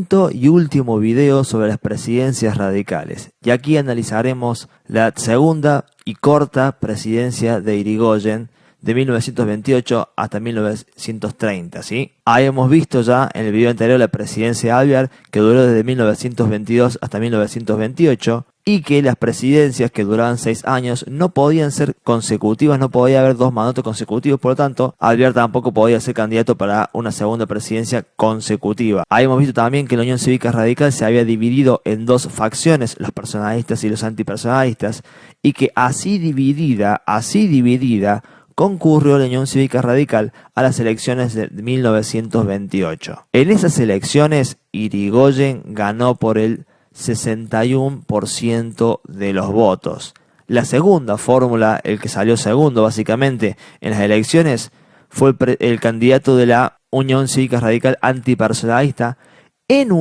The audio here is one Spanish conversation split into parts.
quinto y último video sobre las presidencias radicales. Y aquí analizaremos la segunda y corta presidencia de Irigoyen de 1928 hasta 1930, ¿sí? Habíamos visto ya en el video anterior la presidencia de Alvear, que duró desde 1922 hasta 1928, y que las presidencias que duraban 6 años no podían ser consecutivas, no podía haber 2 mandatos consecutivos, por lo tanto, Alvear tampoco podía ser candidato para una segunda presidencia consecutiva. Habíamos visto también que la Unión Cívica Radical se había dividido en 2 facciones, los personalistas y los antipersonalistas, y que así dividida, concurrió la Unión Cívica Radical a las elecciones de 1928. En esas elecciones, Irigoyen ganó por el 61% de los votos. La segunda fórmula, el que salió segundo básicamente en las elecciones, fue el candidato de la Unión Cívica Radical antipersonalista en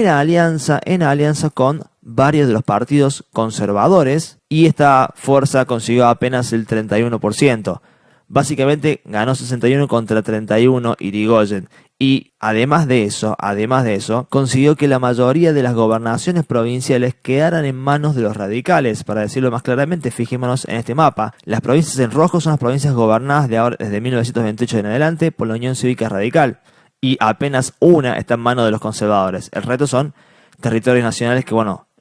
alianza con varios de los partidos conservadores, y esta fuerza consiguió apenas el 31%. Básicamente ganó 61 contra 31 Irigoyen. Y además de eso, consiguió que la mayoría de las gobernaciones provinciales quedaran en manos de los radicales. Para decirlo más claramente, fijémonos en este mapa. Las provincias en rojo son las provincias gobernadas desde 1928 en adelante por la Unión Cívica Radical. Y apenas una está en manos de los conservadores. El resto son territorios nacionales que,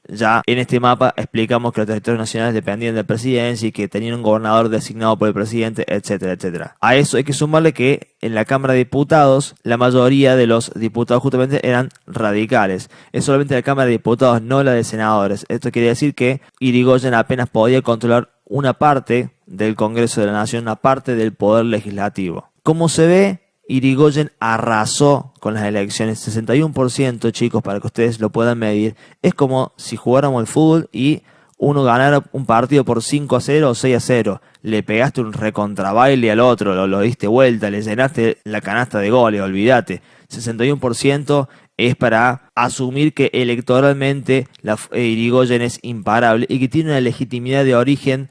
ya en este mapa explicamos que los territorios nacionales dependían de la presidencia y que tenían un gobernador designado por el presidente, etcétera, etcétera. A eso hay que sumarle que en la Cámara de Diputados la mayoría de los diputados justamente eran radicales. Es solamente la Cámara de Diputados, no la de senadores. Esto quiere decir que Irigoyen apenas podía controlar una parte del Congreso de la Nación, una parte del poder legislativo. Como se ve, Irigoyen arrasó con las elecciones, 61%, chicos, para que ustedes lo puedan medir. Es como si jugáramos al fútbol y uno ganara un partido por 5-0 o 6-0. Le pegaste un recontrabaile al otro, lo diste vuelta, le llenaste la canasta de goles, olvídate. 61% es para asumir que electoralmente Irigoyen es imparable y que tiene una legitimidad de origen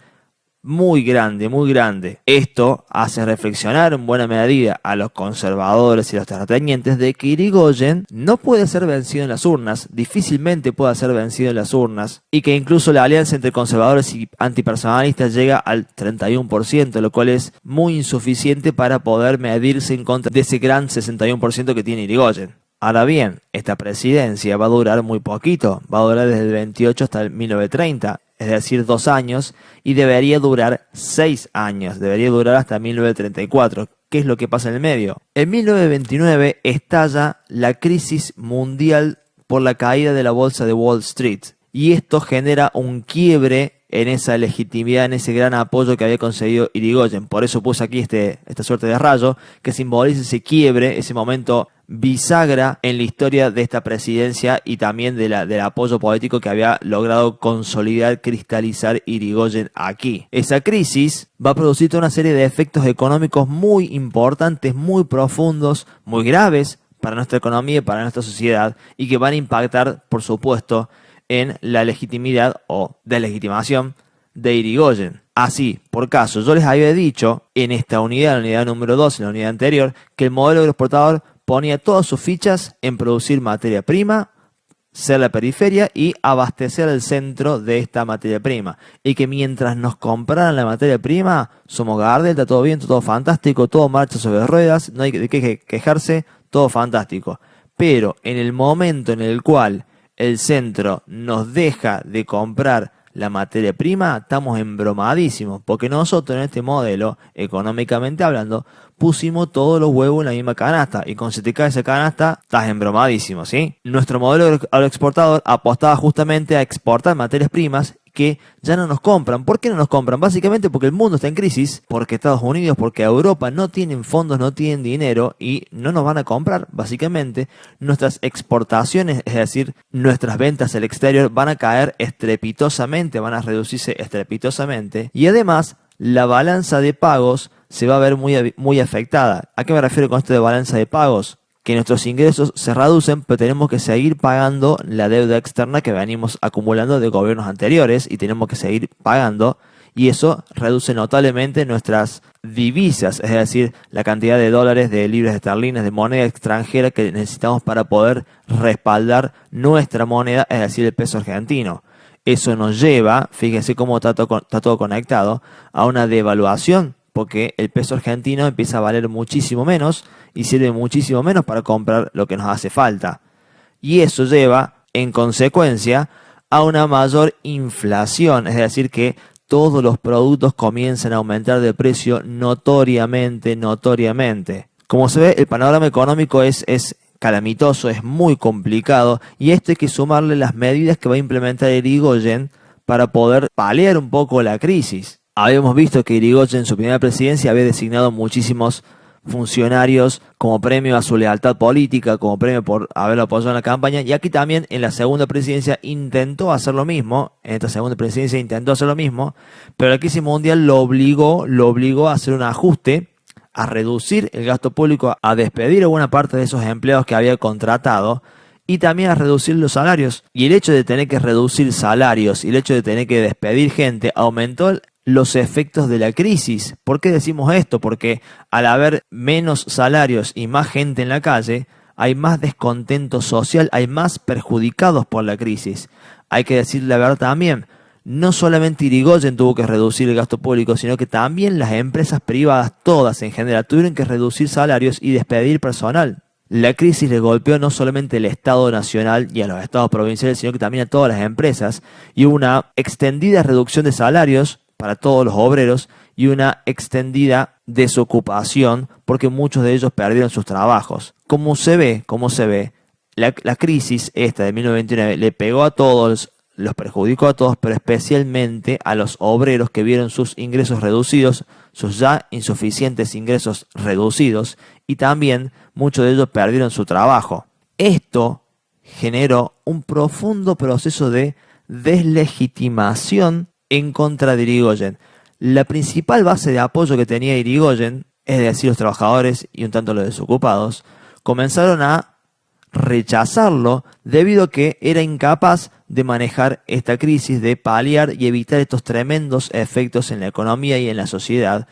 muy grande, muy grande. Esto hace reflexionar en buena medida a los conservadores y los terratenientes de que Irigoyen no puede ser vencido en las urnas, difícilmente puede ser vencido en las urnas, y que incluso la alianza entre conservadores y antipersonalistas llega al 31%, lo cual es muy insuficiente para poder medirse en contra de ese gran 61% que tiene Irigoyen. Ahora bien, esta presidencia va a durar muy poquito, va a durar desde el 28 hasta el 1930, es decir, 2 años, y debería durar 6 años, debería durar hasta 1934. ¿Qué es lo que pasa en el medio? En 1929 estalla la crisis mundial por la caída de la bolsa de Wall Street, y esto genera un quiebre en esa legitimidad, en ese gran apoyo que había conseguido Irigoyen. Por eso puse aquí esta suerte de rayo que simboliza ese quiebre, ese momento bisagra en la historia de esta presidencia y también del apoyo político que había logrado consolidar, cristalizar Irigoyen aquí. Esa crisis va a producir toda una serie de efectos económicos muy importantes, muy profundos, muy graves para nuestra economía y para nuestra sociedad, y que van a impactar, por supuesto, en la legitimidad o deslegitimación de Irigoyen. Así, por caso, yo les había dicho en esta unidad, la unidad número 2, en la unidad anterior, que el modelo agroexportador ponía todas sus fichas en producir materia prima, ser la periferia y abastecer el centro de esta materia prima. Y que mientras nos compraran la materia prima, somos Gardel, está todo bien, todo fantástico, todo marcha sobre ruedas, no hay de qué quejarse, todo fantástico. Pero en el momento en el cual el centro nos deja de comprar la materia prima, estamos embromadísimos, porque nosotros en este modelo, económicamente hablando, pusimos todos los huevos en la misma canasta, y con se te cae esa canasta, estás embromadísimo, ¿sí? Nuestro modelo agroexportador apostaba justamente a exportar materias primas que ya no nos compran. ¿Por qué no nos compran? Básicamente porque el mundo está en crisis, porque Estados Unidos, porque Europa no tienen fondos, no tienen dinero y no nos van a comprar. Básicamente, nuestras exportaciones, es decir, nuestras ventas al exterior van a caer estrepitosamente, van a reducirse estrepitosamente, y además la balanza de pagos se va a ver muy afectada. ¿A qué me refiero con esto de balanza de pagos? Que nuestros ingresos se reducen, pero tenemos que seguir pagando la deuda externa que venimos acumulando de gobiernos anteriores, y tenemos que seguir pagando, y eso reduce notablemente nuestras divisas, es decir, la cantidad de dólares, de libras esterlinas, de moneda extranjera que necesitamos para poder respaldar nuestra moneda, es decir, el peso argentino. Eso nos lleva, fíjense cómo está todo conectado, a una devaluación, porque el peso argentino empieza a valer muchísimo menos y sirve muchísimo menos para comprar lo que nos hace falta. Y eso lleva, en consecuencia, a una mayor inflación, es decir, que todos los productos comienzan a aumentar de precio notoriamente. Como se ve, el panorama económico es calamitoso, es muy complicado, y esto hay que sumarle las medidas que va a implementar Irigoyen para poder paliar un poco la crisis. Habíamos visto que Irigoyen en su primera presidencia había designado muchísimos funcionarios como premio a su lealtad política, como premio por haberlo apoyado en la campaña, y aquí también en la segunda presidencia intentó hacer lo mismo, pero la crisis mundial lo obligó a hacer un ajuste, a reducir el gasto público, a despedir a buena parte de esos empleados que había contratado y también a reducir los salarios. Y el hecho de tener que reducir salarios y el hecho de tener que despedir gente aumentó los efectos de la crisis. ¿Por qué decimos esto? Porque al haber menos salarios y más gente en la calle, hay más descontento social, hay más perjudicados por la crisis. Hay que decir la verdad también. No solamente Irigoyen tuvo que reducir el gasto público, sino que también las empresas privadas, todas en general, tuvieron que reducir salarios y despedir personal. La crisis le golpeó no solamente al Estado nacional y a los estados provinciales, sino que también a todas las empresas, y hubo una extendida reducción de salarios para todos los obreros y una extendida desocupación porque muchos de ellos perdieron sus trabajos. Como se ve, la crisis esta de 1929 le pegó a todos, los perjudicó a todos, pero especialmente a los obreros que vieron sus ingresos reducidos, sus ya insuficientes ingresos reducidos, y también muchos de ellos perdieron su trabajo. Esto generó un profundo proceso de deslegitimación en contra de Irigoyen. La principal base de apoyo que tenía Irigoyen, es decir, los trabajadores y un tanto los desocupados, comenzaron a rechazarlo debido a que era incapaz de manejar esta crisis, de paliar y evitar estos tremendos efectos en la economía y en la sociedad,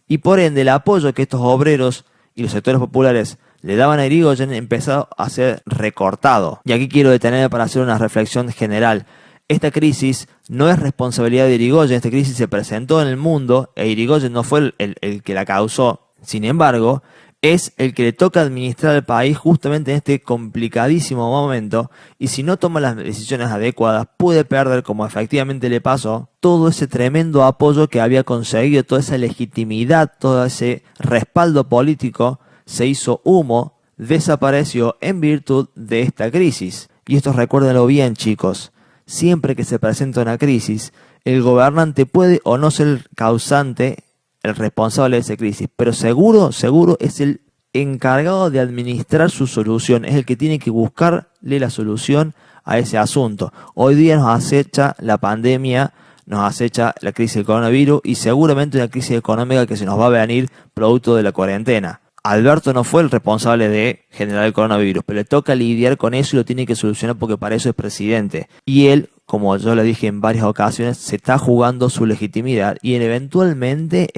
y por ende el apoyo que estos obreros y los sectores populares le daban a Irigoyen empezó a ser recortado. Y aquí quiero detenerme para hacer una reflexión general. Esta crisis no es responsabilidad de Irigoyen, esta crisis se presentó en el mundo e Irigoyen no fue el que la causó. Sin embargo, es el que le toca administrar al país justamente en este complicadísimo momento, y si no toma las decisiones adecuadas puede perder, como efectivamente le pasó, todo ese tremendo apoyo que había conseguido, toda esa legitimidad, todo ese respaldo político se hizo humo, desapareció en virtud de esta crisis. Y esto recuérdenlo bien, chicos, siempre que se presenta una crisis, el gobernante puede o no ser el causante, el responsable de esa crisis, pero seguro es el encargado de administrar su solución, es el que tiene que buscarle la solución a ese asunto. Hoy día nos acecha la pandemia, nos acecha la crisis del coronavirus y seguramente una crisis económica que se nos va a venir producto de la cuarentena. Alberto no fue el responsable de generar el coronavirus, pero le toca lidiar con eso y lo tiene que solucionar porque para eso es presidente. Y él, como yo le dije en varias ocasiones, se está jugando su legitimidad y eventualmente,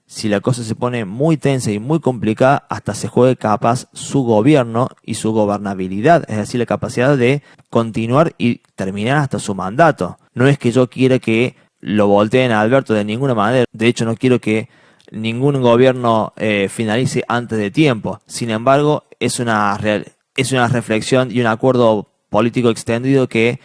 si la cosa se pone muy tensa y muy complicada, hasta se juegue capaz su gobierno y su gobernabilidad, es decir, la capacidad de continuar y terminar hasta su mandato. No es que yo quiera que lo volteen a Alberto de ninguna manera, de hecho no quiero que ningún gobierno finalice antes de tiempo. Sin embargo, es una reflexión y un acuerdo político extendido que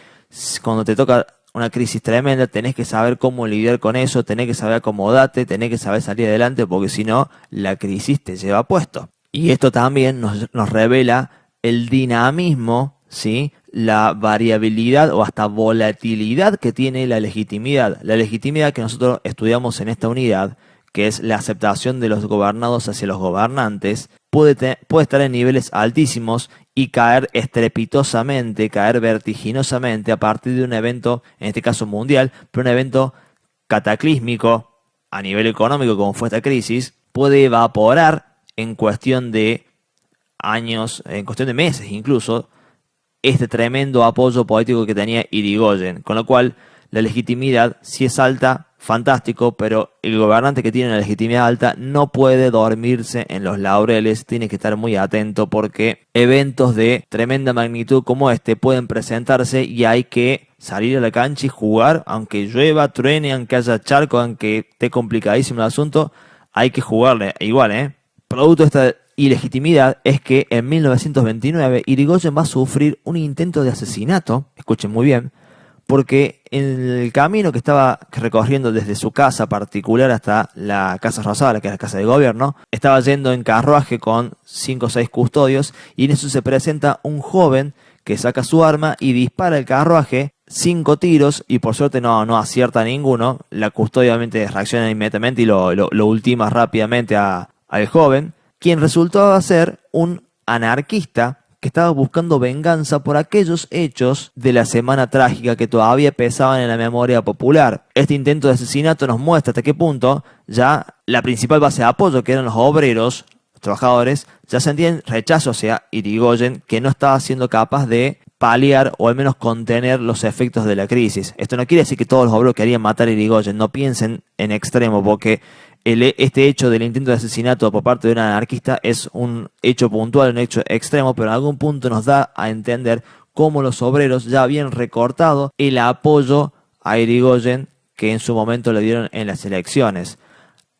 cuando te toca una crisis tremenda tenés que saber cómo lidiar con eso, tenés que saber acomodarte, tenés que saber salir adelante, porque si no, la crisis te lleva puesto. Y esto también nos revela el dinamismo, ¿sí?, la variabilidad o hasta volatilidad que tiene la legitimidad. La legitimidad que nosotros estudiamos en esta unidad, que es la aceptación de los gobernados hacia los gobernantes, puede estar en niveles altísimos y caer estrepitosamente, caer vertiginosamente a partir de un evento, en este caso mundial, pero un evento cataclísmico a nivel económico como fue esta crisis, puede evaporar en cuestión de años, en cuestión de meses incluso, este tremendo apoyo político que tenía Irigoyen. Con lo cual, la legitimidad, si es alta, fantástico, pero el gobernante que tiene una legitimidad alta no puede dormirse en los laureles, tiene que estar muy atento porque eventos de tremenda magnitud como este pueden presentarse y hay que salir a la cancha y jugar, aunque llueva, truene, aunque haya charco, aunque esté complicadísimo el asunto, hay que jugarle igual, ¿eh? Producto de esta ilegitimidad es que en 1929 Irigoyen va a sufrir un intento de asesinato, escuchen muy bien, porque en el camino que estaba recorriendo desde su casa particular hasta la Casa Rosada, que es la casa de gobierno, estaba yendo en carruaje con 5 o 6 custodios y en eso se presenta un joven que saca su arma y dispara el carruaje 5 tiros y por suerte no acierta ninguno. La custodia obviamente reacciona inmediatamente y lo ultima rápidamente al joven, quien resultaba ser un anarquista que estaba buscando venganza por aquellos hechos de la Semana Trágica que todavía pesaban en la memoria popular. Este intento de asesinato nos muestra hasta qué punto ya la principal base de apoyo, que eran los obreros, los trabajadores, ya sentían rechazo hacia Irigoyen, que no estaba siendo capaz de paliar o al menos contener los efectos de la crisis. Esto no quiere decir que todos los obreros querían matar a Irigoyen, no piensen en extremo, porque este hecho del intento de asesinato por parte de un anarquista es un hecho puntual, un hecho extremo, pero en algún punto nos da a entender cómo los obreros ya habían recortado el apoyo a Irigoyen que en su momento le dieron en las elecciones.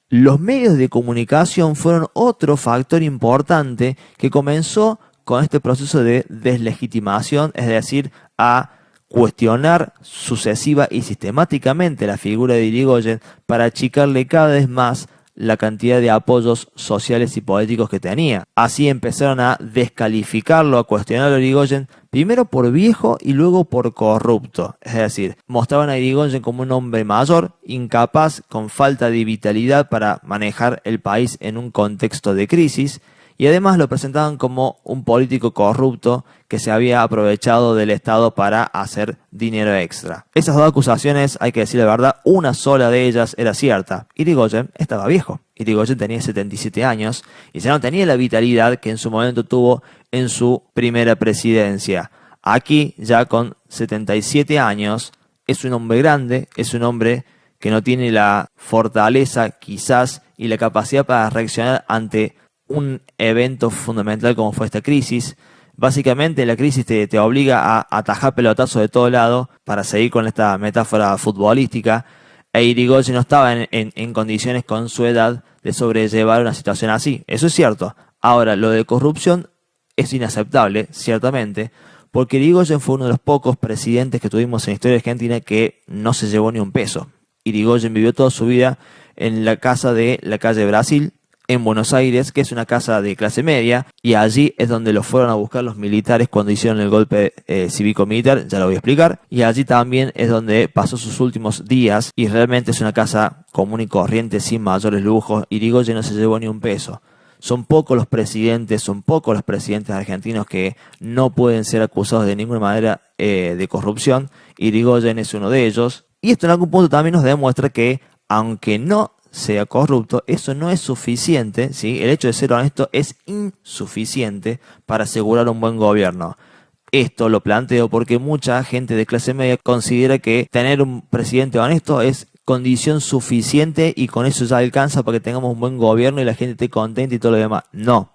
Los medios de comunicación fueron otro factor importante que comenzó con este proceso de deslegitimación, es decir, a cuestionar sucesiva y sistemáticamente la figura de Irigoyen para achicarle cada vez más la cantidad de apoyos sociales y políticos que tenía. Así empezaron a descalificarlo, a cuestionarlo a Irigoyen, primero por viejo y luego por corrupto. Es decir, mostraban a Irigoyen como un hombre mayor, incapaz, con falta de vitalidad para manejar el país en un contexto de crisis, y además lo presentaban como un político corrupto que se había aprovechado del Estado para hacer dinero extra. Esas dos acusaciones, hay que decir la verdad, una sola de ellas era cierta. Irigoyen estaba viejo. Irigoyen tenía 77 años y ya no tenía la vitalidad que en su momento tuvo en su primera presidencia. Aquí, ya con 77 años, es un hombre grande, es un hombre que no tiene la fortaleza quizás y la capacidad para reaccionar ante un evento fundamental como fue esta crisis. Básicamente la crisis te obliga a atajar pelotazos de todo lado, para seguir con esta metáfora futbolística, e Irigoyen no estaba en condiciones con su edad de sobrellevar una situación así. Eso es cierto. Ahora, lo de corrupción es inaceptable, ciertamente, porque Irigoyen fue uno de los pocos presidentes que tuvimos en la historia argentina que no se llevó ni un peso. Irigoyen vivió toda su vida en la casa de la calle Brasil, en Buenos Aires, que es una casa de clase media, y allí es donde lo fueron a buscar los militares cuando hicieron el golpe cívico-militar, ya lo voy a explicar, y allí también es donde pasó sus últimos días, y realmente es una casa común y corriente, sin mayores lujos. Irigoyen no se llevó ni un peso. Son pocos los presidentes argentinos que no pueden ser acusados de ninguna manera de corrupción. Irigoyen es uno de ellos, y esto en algún punto también nos demuestra que, aunque no sea corrupto, eso no es suficiente, ¿sí? El hecho de ser honesto es insuficiente para asegurar un buen gobierno. Esto lo planteo porque mucha gente de clase media considera que tener un presidente honesto es condición suficiente y con eso ya alcanza para que tengamos un buen gobierno y la gente esté contenta y todo lo demás. No,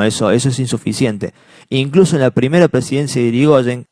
eso es insuficiente. Incluso en la primera presidencia de Irigoyen,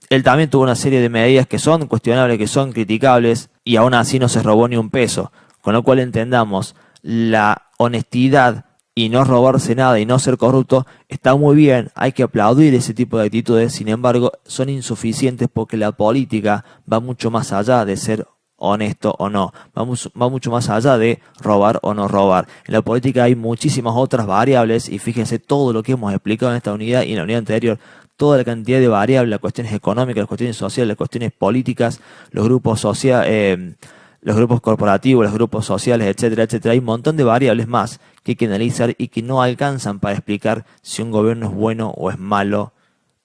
él también tuvo una serie de medidas que son cuestionables, que son criticables, y aún así no se robó ni un peso. Con lo cual entendamos, la honestidad y no robarse nada y no ser corrupto está muy bien, hay que aplaudir ese tipo de actitudes. Sin embargo, son insuficientes porque la política va mucho más allá de ser honesto o no, va mucho más allá de robar o no robar. En la política hay muchísimas otras variables y fíjense todo lo que hemos explicado en esta unidad y en la unidad anterior, toda la cantidad de variables, las cuestiones económicas, las cuestiones sociales, las cuestiones políticas, los grupos sociales, los grupos corporativos, los grupos sociales, etcétera, etcétera. Hay un montón de variables más que hay que analizar y que no alcanzan para explicar si un gobierno es bueno o es malo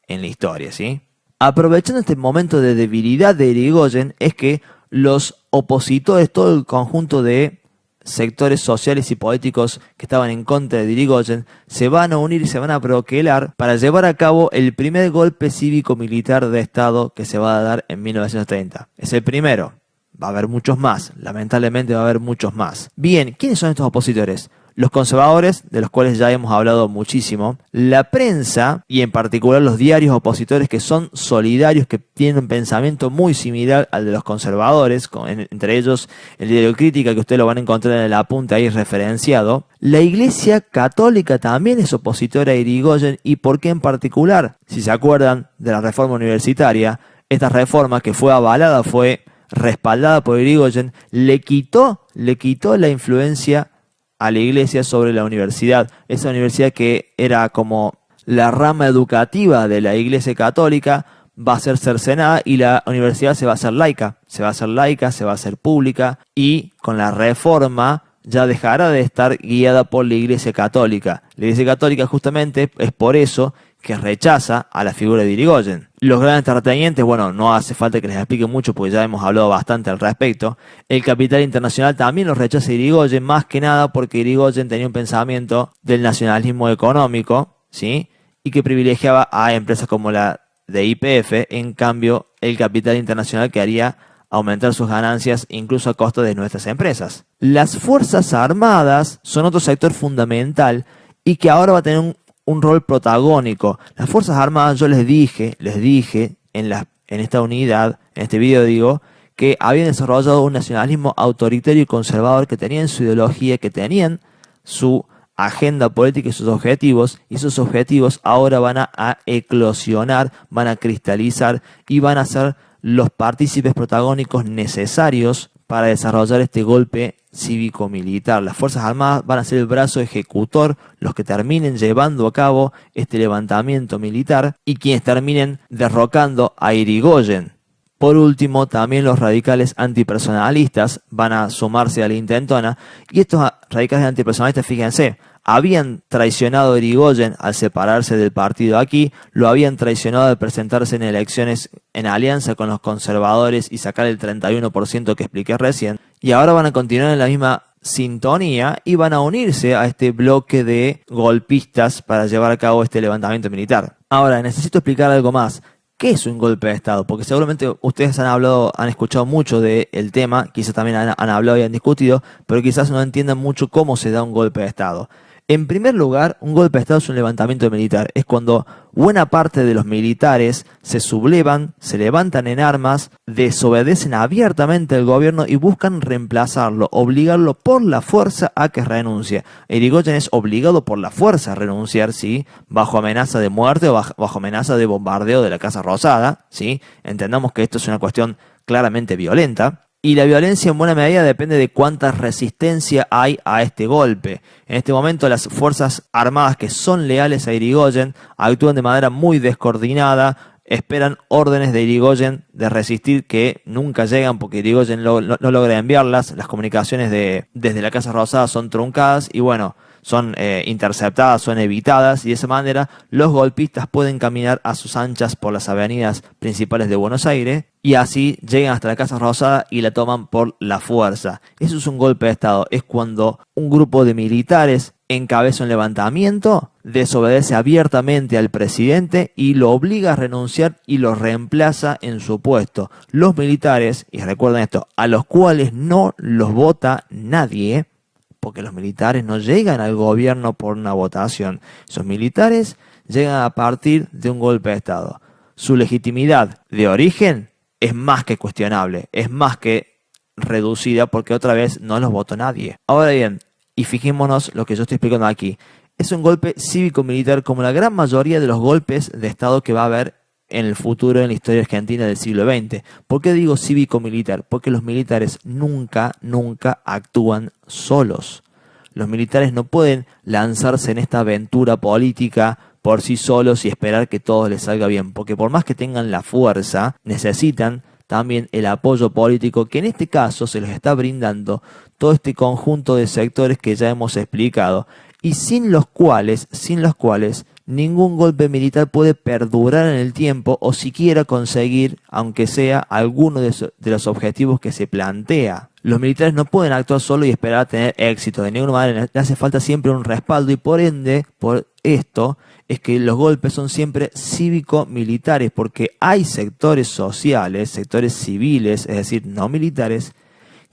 en la historia, ¿sí? Aprovechando este momento de debilidad de Irigoyen, es que los opositores, todo el conjunto de sectores sociales y políticos que estaban en contra de Irigoyen se van a unir y se van a proquelar para llevar a cabo el primer golpe cívico-militar de Estado que se va a dar en 1930. Es el primero. Va a haber muchos más. Lamentablemente va a haber muchos más. Bien, ¿quiénes son estos opositores? Los conservadores, de los cuales ya hemos hablado muchísimo, la prensa y en particular los diarios opositores que son solidarios, que tienen un pensamiento muy similar al de los conservadores, entre ellos el diario Crítica, que ustedes lo van a encontrar en el apunte ahí referenciado. La Iglesia Católica también es opositora a Irigoyen. ¿Y por qué en particular? Si se acuerdan de la reforma universitaria, esta reforma que fue avalada, fue respaldada por Irigoyen, le quitó la influencia a la iglesia sobre la universidad. Esa universidad que era como la rama educativa de la iglesia católica va a ser cercenada y la universidad se va a hacer laica. Se va a hacer pública y con la reforma ya dejará de estar guiada por la iglesia católica. La iglesia católica justamente es por eso que rechaza a la figura de Irigoyen. Los grandes terratenientes, bueno, no hace falta que les explique mucho porque ya hemos hablado bastante al respecto. El capital internacional también los rechaza a Irigoyen, más que nada porque Irigoyen tenía un pensamiento del nacionalismo económico, ¿sí? Y que privilegiaba a empresas como la de YPF. En cambio, el capital internacional quería aumentar sus ganancias incluso a costa de nuestras empresas. Las Fuerzas Armadas son otro sector fundamental y que ahora va a tener un rol protagónico. Las Fuerzas Armadas, yo les dije en esta unidad, en este video digo, que habían desarrollado un nacionalismo autoritario y conservador, que tenían su ideología, que tenían su agenda política y esos objetivos ahora van a eclosionar, van a cristalizar y van a ser los partícipes protagónicos necesarios para desarrollar este golpe cívico-militar. Las Fuerzas Armadas van a ser el brazo ejecutor, los que terminen llevando a cabo este levantamiento militar y quienes terminen derrocando a Irigoyen. Por último, también los radicales antipersonalistas van a sumarse a la intentona, y estos radicales antipersonalistas, fíjense, habían traicionado a Irigoyen al separarse del partido aquí, lo habían traicionado al presentarse en elecciones en alianza con los conservadores y sacar el 31% que expliqué recién, y ahora van a continuar en la misma sintonía y van a unirse a este bloque de golpistas para llevar a cabo este levantamiento militar. Ahora, necesito explicar algo más. ¿Qué es un golpe de Estado? Porque seguramente ustedes han escuchado mucho del tema, quizás también han hablado y han discutido, pero quizás no entiendan mucho cómo se da un golpe de Estado. En primer lugar, un golpe de Estado es un levantamiento militar. Es cuando buena parte de los militares se sublevan, se levantan en armas, desobedecen abiertamente al gobierno y buscan reemplazarlo, obligarlo por la fuerza a que renuncie. Irigoyen es obligado por la fuerza a renunciar, ¿sí? Bajo amenaza de muerte o bajo amenaza de bombardeo de la Casa Rosada, ¿sí? Entendamos que esto es una cuestión claramente violenta. Y la violencia en buena medida depende de cuánta resistencia hay a este golpe. En este momento las Fuerzas Armadas que son leales a Irigoyen actúan de manera muy descoordinada, esperan órdenes de Irigoyen de resistir que nunca llegan porque Irigoyen no logra enviarlas, las comunicaciones desde la Casa Rosada son truncadas y bueno, son interceptadas, son evitadas y de esa manera los golpistas pueden caminar a sus anchas por las avenidas principales de Buenos Aires y así llegan hasta la Casa Rosada y la toman por la fuerza. Eso es un golpe de Estado, es cuando un grupo de militares encabeza un levantamiento, desobedece abiertamente al presidente y lo obliga a renunciar y lo reemplaza en su puesto. Los militares, y recuerden esto, a los cuales no los vota nadie, porque los militares no llegan al gobierno por una votación. Esos militares llegan a partir de un golpe de Estado. Su legitimidad de origen es más que cuestionable, es más que reducida porque otra vez no los votó nadie. Ahora bien, y fijémonos lo que yo estoy explicando aquí, es un golpe cívico-militar como la gran mayoría de los golpes de Estado que va a haber en el futuro en la historia argentina del siglo XX. ¿Por qué digo cívico-militar? Porque los militares nunca actúan solos. Los militares no pueden lanzarse en esta aventura política por sí solos y esperar que todo les salga bien, porque por más que tengan la fuerza, necesitan también el apoyo político que en este caso se les está brindando todo este conjunto de sectores que ya hemos explicado y sin los cuales ningún golpe militar puede perdurar en el tiempo o siquiera conseguir, aunque sea, alguno de los objetivos que se plantea. Los militares no pueden actuar solo y esperar a tener éxito. De ninguna manera, le hace falta siempre un respaldo y por ende, por esto, es que los golpes son siempre cívico-militares, porque hay sectores sociales, sectores civiles, es decir, no militares,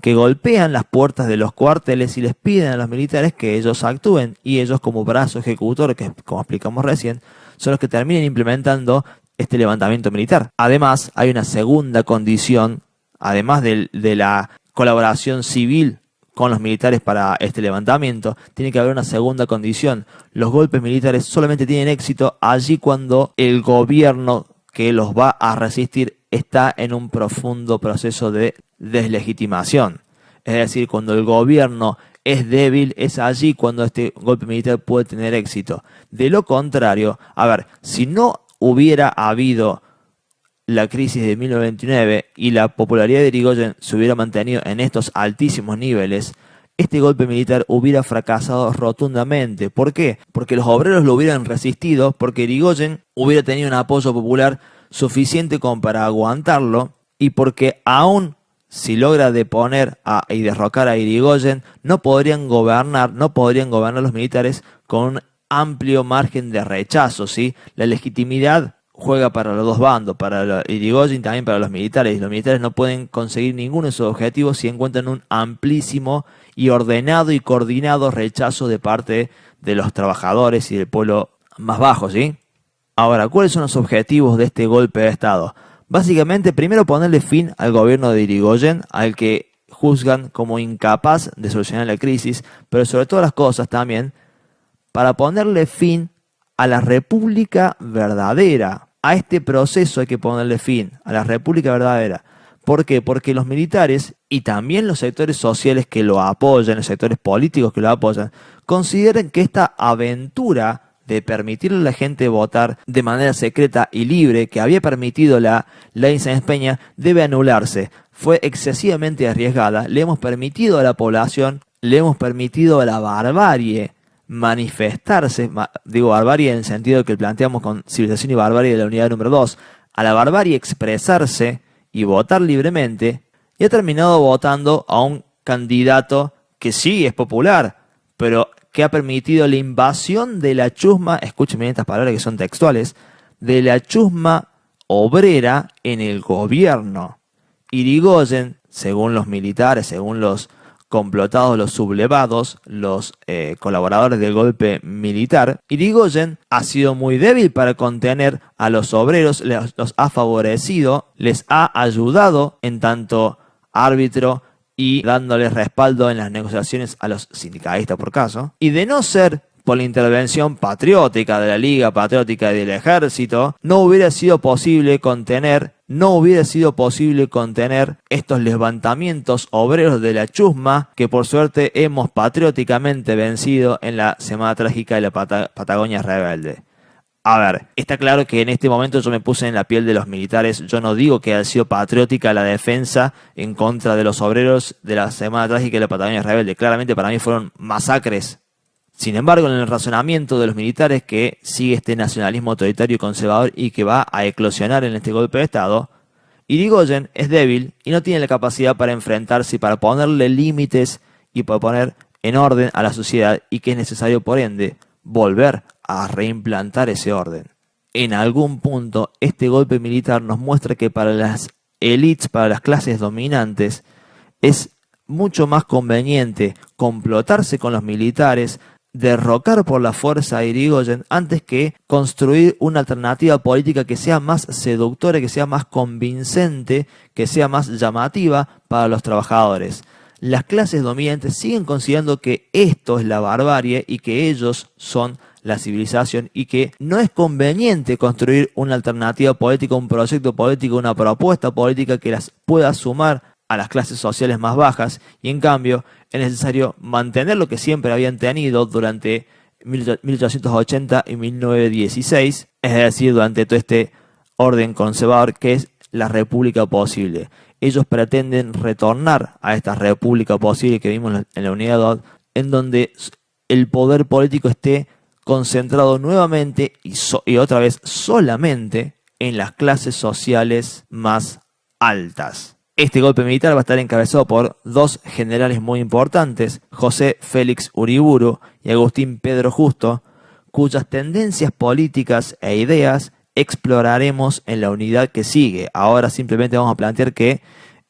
que golpean las puertas de los cuarteles y les piden a los militares que ellos actúen, y ellos como brazo ejecutor, que como explicamos recién, son los que terminan implementando este levantamiento militar. Además, hay una segunda condición, además de la colaboración civil con los militares para este levantamiento, tiene que haber una segunda condición. Los golpes militares solamente tienen éxito allí cuando el gobierno que los va a resistir está en un profundo proceso de deslegitimación. Es decir, cuando el gobierno es débil, es allí cuando este golpe militar puede tener éxito. De lo contrario, a ver, si no hubiera habido la crisis de 1929 y la popularidad de Irigoyen se hubiera mantenido en estos altísimos niveles, este golpe militar hubiera fracasado rotundamente. ¿Por qué? Porque los obreros lo hubieran resistido, porque Irigoyen hubiera tenido un apoyo popular suficiente como para aguantarlo, y porque aún si logra deponer y derrocar a Irigoyen, no podrían gobernar los militares con un amplio margen de rechazo, ¿sí? La legitimidad juega para los dos bandos, para Irigoyen y también para los militares. Y los militares no pueden conseguir ninguno de esos objetivos si encuentran un amplísimo y ordenado y coordinado rechazo de parte de los trabajadores y del pueblo más bajo, ¿sí? Ahora, ¿cuáles son los objetivos de este golpe de Estado? Básicamente, primero ponerle fin al gobierno de Irigoyen, al que juzgan como incapaz de solucionar la crisis, pero sobre todas las cosas también, para ponerle fin a la República verdadera. A este proceso hay que ponerle fin, a la República verdadera. ¿Por qué? Porque los militares y también los sectores sociales que lo apoyan, los sectores políticos que lo apoyan, consideran que esta aventura de permitirle a la gente votar de manera secreta y libre, que había permitido la ley Sáenz Peña, debe anularse. Fue excesivamente arriesgada. Le hemos permitido a la población, le hemos permitido a la barbarie manifestarse, digo barbarie en el sentido que planteamos con Civilización y Barbarie de la unidad número 2, a la barbarie expresarse y votar libremente, y ha terminado votando a un candidato que sí es popular, pero que ha permitido la invasión de la chusma, escuchen bien estas palabras que son textuales, de la chusma obrera en el gobierno. Irigoyen, según los militares, según los complotados, los sublevados, los colaboradores del golpe militar, Irigoyen ha sido muy débil para contener a los obreros, los ha favorecido, les ha ayudado en tanto árbitro y dándoles respaldo en las negociaciones a los sindicalistas por caso, y de no ser por la intervención patriótica de la Liga Patriótica y del Ejército, no hubiera sido posible contener estos levantamientos obreros de la chusma que por suerte hemos patrióticamente vencido en la Semana Trágica de la Patagonia Rebelde. A ver, está claro que en este momento yo me puse en la piel de los militares. Yo no digo que haya sido patriótica la defensa en contra de los obreros de la Semana Trágica de la Patagonia Rebelde. Claramente para mí fueron masacres. Sin embargo, en el razonamiento de los militares que sigue este nacionalismo autoritario y conservador y que va a eclosionar en este golpe de Estado, Irigoyen es débil y no tiene la capacidad para enfrentarse y para ponerle límites y para poner en orden a la sociedad, y que es necesario, por ende, volver a reimplantar ese orden. En algún punto, este golpe militar nos muestra que para las élites, para las clases dominantes, es mucho más conveniente complotarse con los militares, derrocar por la fuerza a Irigoyen antes que construir una alternativa política que sea más seductora, que sea más convincente, que sea más llamativa para los trabajadores. Las clases dominantes siguen considerando que esto es la barbarie y que ellos son la civilización, y que no es conveniente construir una alternativa política, un proyecto político, una propuesta política que las pueda sumar a las clases sociales más bajas, y en cambio es necesario mantener lo que siempre habían tenido durante 1880 y 1916, es decir, durante todo este orden conservador que es la república posible. Ellos pretenden retornar a esta república posible que vimos en la unidad 2, en donde el poder político esté concentrado nuevamente y otra vez solamente en las clases sociales más altas. Este golpe militar va a estar encabezado por dos generales muy importantes, José Félix Uriburu y Agustín Pedro Justo, cuyas tendencias políticas e ideas exploraremos en la unidad que sigue. Ahora simplemente vamos a plantear que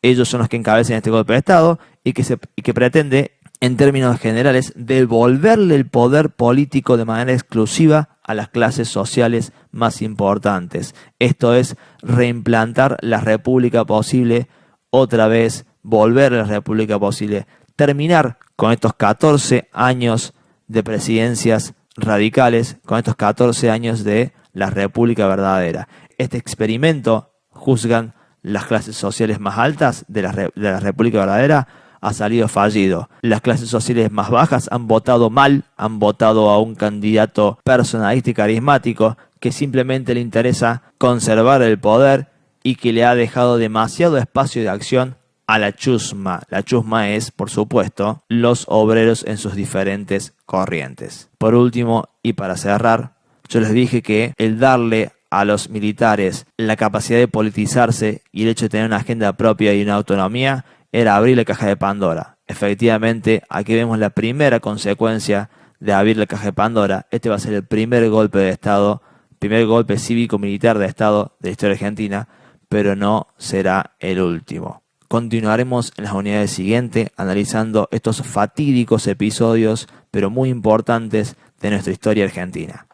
ellos son los que encabezan este golpe de Estado y que pretende, en términos generales, devolverle el poder político de manera exclusiva a las clases sociales más importantes. Esto es, reimplantar la república posible otra vez, volver a la república posible, terminar con estos 14 años de presidencias radicales, con estos 14 años de la república verdadera. Este experimento, juzgan las clases sociales más altas de la república verdadera, ha salido fallido. Las clases sociales más bajas han votado mal, han votado a un candidato personalista y carismático que simplemente le interesa conservar el poder y que le ha dejado demasiado espacio de acción a la chusma. La chusma es, por supuesto, los obreros en sus diferentes corrientes. Por último, y para cerrar, yo les dije que el darle a los militares la capacidad de politizarse y el hecho de tener una agenda propia y una autonomía era abrir la caja de Pandora. Efectivamente, aquí vemos la primera consecuencia de abrir la caja de Pandora. Este va a ser el primer golpe de Estado, primer golpe cívico-militar de Estado de la historia argentina, pero no será el último. Continuaremos en las unidades siguientes analizando estos fatídicos episodios, pero muy importantes, de nuestra historia argentina.